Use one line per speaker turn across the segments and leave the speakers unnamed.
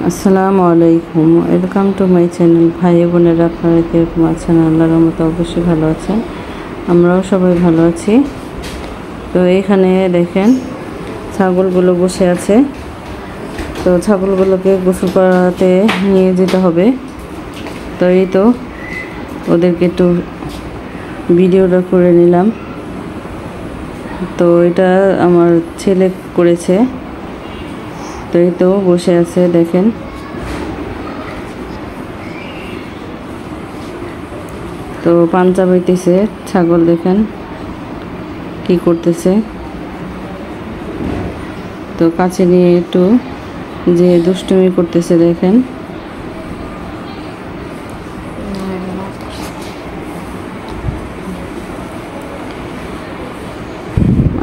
আসসালামু আলাইকুম, welcome to my channel. ভাই বোনেরা আপনারা কীরকম আছেন? আল্লাহর রহমতে অবশ্যই ভালো আছেন, আমরাও সবাই ভালো আছি। তো এখানে দেখেন ছাগলগুলো বসে আছে। তো ছাগলগুলোকে গোসল করাতে নিয়ে যেতে হবে। তো এই তো ওদেরকে একটু ভিডিওটা করে নিলাম। তো এটা আমার ছেলে করেছে। তো এই তো বসে আছে দেখেন। তো পাঞ্চা বইতেছে ছাগল, দেখেন কি করতেছে। তো কাছে নিয়ে একটু যে দুষ্টুমি করতেছে দেখেন।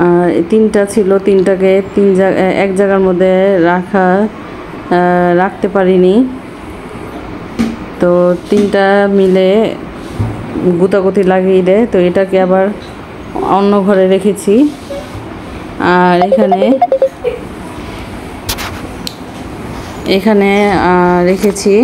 আর তিনটা ছিল, তিনটাকে এক জায়গার মধ্যে রাখতে পারিনি। তো তিনটা মিলে গুতাগুতি লাগিয়ে দেয়। তো এটাকে আবার অন্য ঘরে রেখেছি। আর এখানে রেখেছি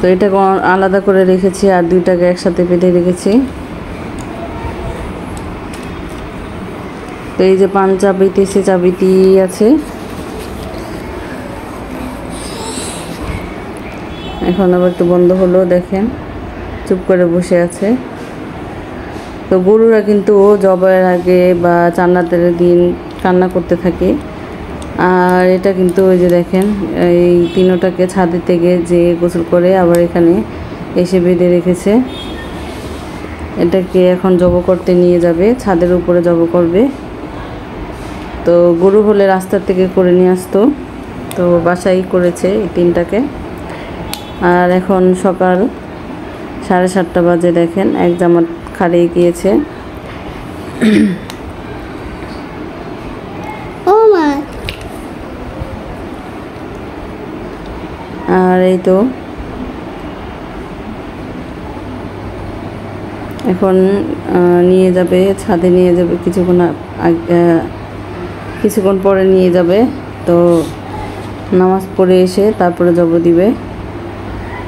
তো এটাকে আলাদা করে রেখেছি, আর দুইটাকে একসাথে বেঁধে রেখেছি। তো এই যে পাঞ্চা বইতেছে, চাবিটি আছে। এখন আবার একটু বন্ধ হলো, দেখেন চুপ করে বসে আছে। তো গরুরা কিন্তু জবাইয়ের আগে বা চান্নাতের দিন কান্না করতে থাকে। আর এটা কিন্তু ওই যে দেখেন এই তিনোটাকে ছাদে থেকে যে গোসল করে আবার এখানে এসে বেঁধে রেখেছে। এটাকে এখন জব করতে নিয়ে যাবে, ছাদের উপরে জব করবে। তো গরু হলে রাস্তার থেকে করে নিয়ে আসতো, তো বাসায় করেছে এই তিনটাকে। আর এখন সকাল 7:30 বাজে, দেখেন এক জামাত খাড়িয়ে গিয়েছে। আর এই তো এখন নিয়ে যাবে, ছাদে নিয়ে যাবে, কিছুক্ষণ পরে নিয়ে যাবে। তো নামাজ পড়ে এসে তারপরে জব দিবে।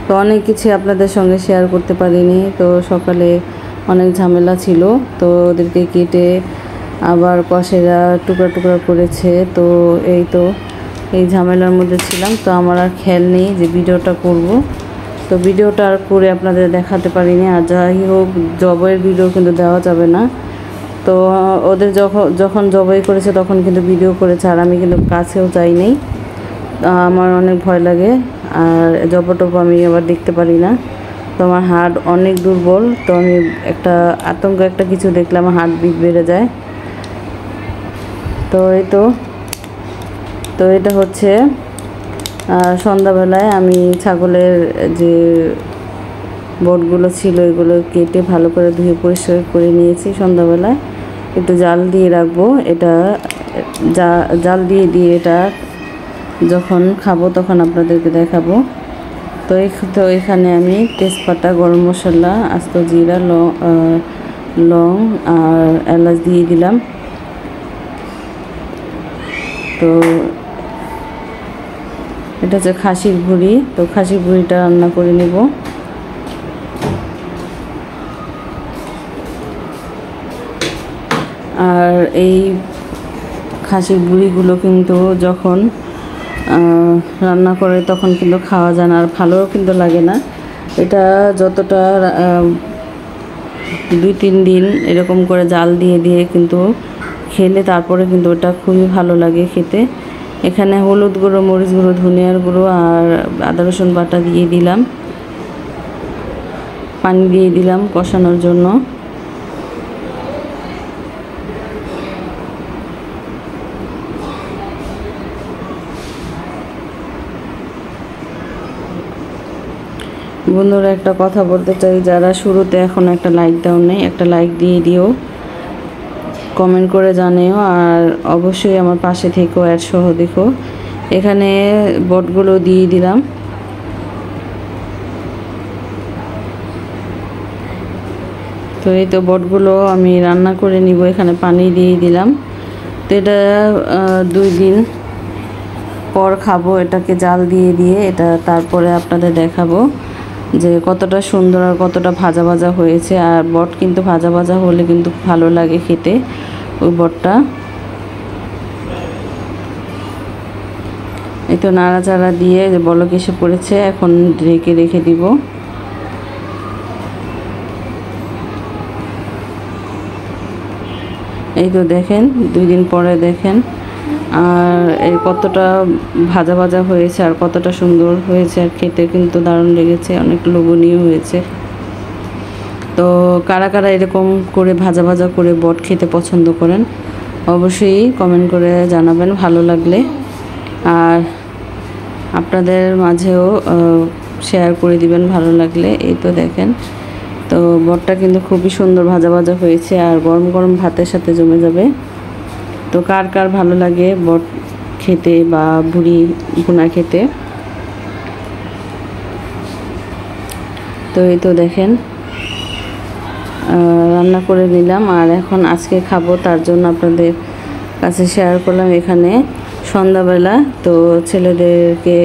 তো অনেক কিছু আপনাদের সঙ্গে শেয়ার করতে পারিনি। তো সকালে অনেক ঝামেলা ছিল, তো ওদেরকে কেটে আবার কষেরা টুকরা টুকরা করেছে। তো এই ঝামেলার মধ্যে ছিলাম। তো আমার আর খেয়াল নেই যে ভিডিওটা করব। তো ভিডিওটা আর করে আপনাদের দেখাতে পারিনি। আর যাই হোক, জবের ভিডিও কিন্তু দেওয়া যাবে না। তো ওদের যখন জবাই করেছে তখন কিন্তু ভিডিও করেছে, আর আমি কিন্তু কাছেও যাইনি। আমার অনেক ভয় লাগে, আর জব আমি আবার দেখতে পারি না। তো আমার হার্ট অনেক দুর্বল। তো আমি আতঙ্ক কিছু দেখলে আমার হার্টবিট বেড়ে যায়। তো এটা হচ্ছে সন্ধ্যাবেলায় আমি ছাগলের যে বটগুলো ছিল এগুলো কেটে ভালো করে ধুয়ে পরিষ্কার করে নিয়েছি। সন্ধ্যাবেলায় একটু জাল দিয়ে রাখবো, এটা জাল দিয়ে এটা যখন খাবো তখন আপনাদেরকে দেখাবো। তো এখানে আমি তেজপাতা, গরম মশলা, আস্ত জিরা, লং আর এলাচ দিয়ে দিলাম। তো এটা হচ্ছে খাসির ভুঁড়ি। তো খাসির ভুঁড়িটা রান্না করে নেব। আর এই খাসির ভুঁড়িগুলো কিন্তু যখন রান্না করে তখন কিন্তু খাওয়া যায় না, আর ভালোও কিন্তু লাগে না। এটা যতটা 2-3 দিন এরকম করে জাল দিয়ে কিন্তু খেলে তারপরে কিন্তু ওটা খুবই ভালো লাগে খেতে। এখানে হলুদ গুঁড়ো, মরিচ গুঁড়ো, ধনিয়ার গুঁড়ো আর আদা রসুন বাটা দিয়ে দিলাম। পানি দিয়ে দিলাম কষানোর জন্য। বন্ধুরা, একটা কথা বলতে চাই, যারা শুরুতে এখন একটা লাইক দাও নেই, একটা লাইক দিয়ে দিও, কমেন্ট করে জানিও, আর অবশ্যই আমার পাশে থেকেও অ্যাড সহ দেখো। এখানে বটগুলো দিয়ে দিলাম। তো এই তো বটগুলো আমি রান্না করে নিব। এখানে পানি দিয়ে দিলাম। তো এটা 2 দিন পর খাবো এটাকে জাল দিয়ে দিয়ে। এটা তারপরে আপনাদের দেখাবো যে কতটা সুন্দর আর কতটা ভাজা ভাজা হয়েছে। আর বট কিন্তু ভাজা ভাজা হলে কিন্তু ভালো লাগে খেতে ওই বটটা। এই তো নাড়াচাড়া দিয়ে বলক এসে পড়েছে, এখন ঢেকে রেখে দিব। এই তো দেখেন 2 দিন পরে দেখেন আর এই কতটা ভাজা ভাজা হয়েছে আর কতটা সুন্দর হয়েছে। আর খেতে কিন্তু দারুণ লেগেছে, অনেক লোভনীয় হয়েছে। তো কারা কারা এরকম করে ভাজা ভাজা করে বট খেতে পছন্দ করেন অবশ্যই কমেন্ট করে জানাবেন ভালো লাগলে। আর আপনাদের মাঝেও শেয়ার করে দিবেন ভালো লাগলে। এই তো দেখেন, তো বটটা কিন্তু খুবই সুন্দর ভাজা ভাজা হয়েছে আর গরম গরম ভাতের সাথে জমে যাবে। তো কার কার ভালো লাগে বট খেতে বা ভুড়ি ভুনা খেতে। তো এই তো দেখেন রান্না করে নিলাম আর এখন আজকে খাবো, তার জন্য আপনাদের কাছে শেয়ার করলাম। এখানে সন্ধ্যাবেলা তো ছেলেদেরকে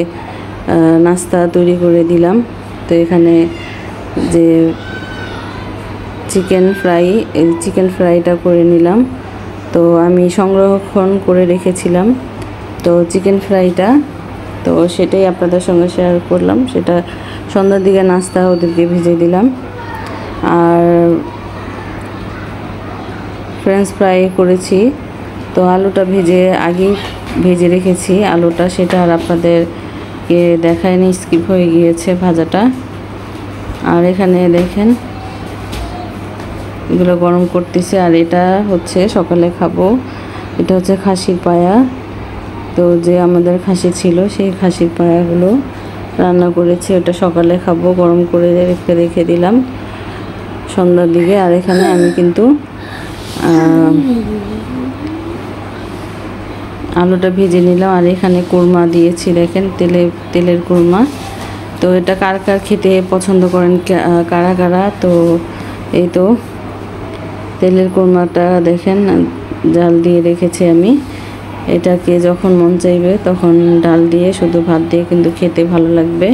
নাস্তা তৈরি করে দিলাম। তো এখানে যে চিকেন ফ্রাইটা করে নিলাম। তো আমি সংরক্ষণ করে রেখেছিলাম তো চিকেন ফ্রাইটা, তো সেটাই আপনাদের সঙ্গে শেয়ার করলাম। সেটা সন্ধ্যার দিকে নাস্তা ওদেরকে ভেজে দিলাম। আর ফ্রেঞ্চ ফ্রাই করেছি, তো আলুটা আগেই ভেজে রেখেছি আলুটা, সেটা আর আপনাদেরকে দেখায়নি, স্কিপ হয়ে গিয়েছে ভাজাটা। আর এখানে দেখেন এগুলো গরম করতেছে। আর এটা হচ্ছে সকালে খাবো, এটা হচ্ছে খাসির পায়া। তো যে আমাদের খাসি ছিল সেই খাসির পায়াগুলো রান্না করেছি, ওটা সকালে খাবো, গরম করে রেখে দিলাম সন্ধ্যার দিকে। আর এখানে আমি কিন্তু আলুটা ভেজে নিলাম। আর এখানে কোরমা দিয়েছি দেখেন, তেলের কোরমা। তো এটা কার কার খেতে পছন্দ করেন কারা কারা। তো এই তো তেলের কোরমাটা দেখেন জাল দিয়ে রেখেছি আমি। এটাকে যখন মন চাইবে তখন ডাল দিয়ে শুধু ভাত দিয়ে কিন্তু খেতে ভালো লাগবে।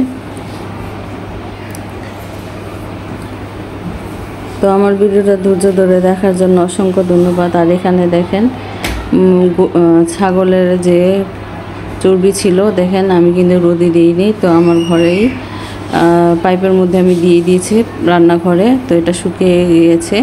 তো আমার ভিডিওটা ধৈর্য ধরে দেখার জন্য অসংখ্য ধন্যবাদ। আর এখানে দেখেন ছাগলের যে চর্বি ছিল দেখেন, আমি কিন্তু রোদে দিইনি, তো আমার ঘরেই পাইপের মধ্যে আমি দিয়ে দিয়েছি রান্নাঘরে। তো এটা শুকিয়ে গিয়েছে।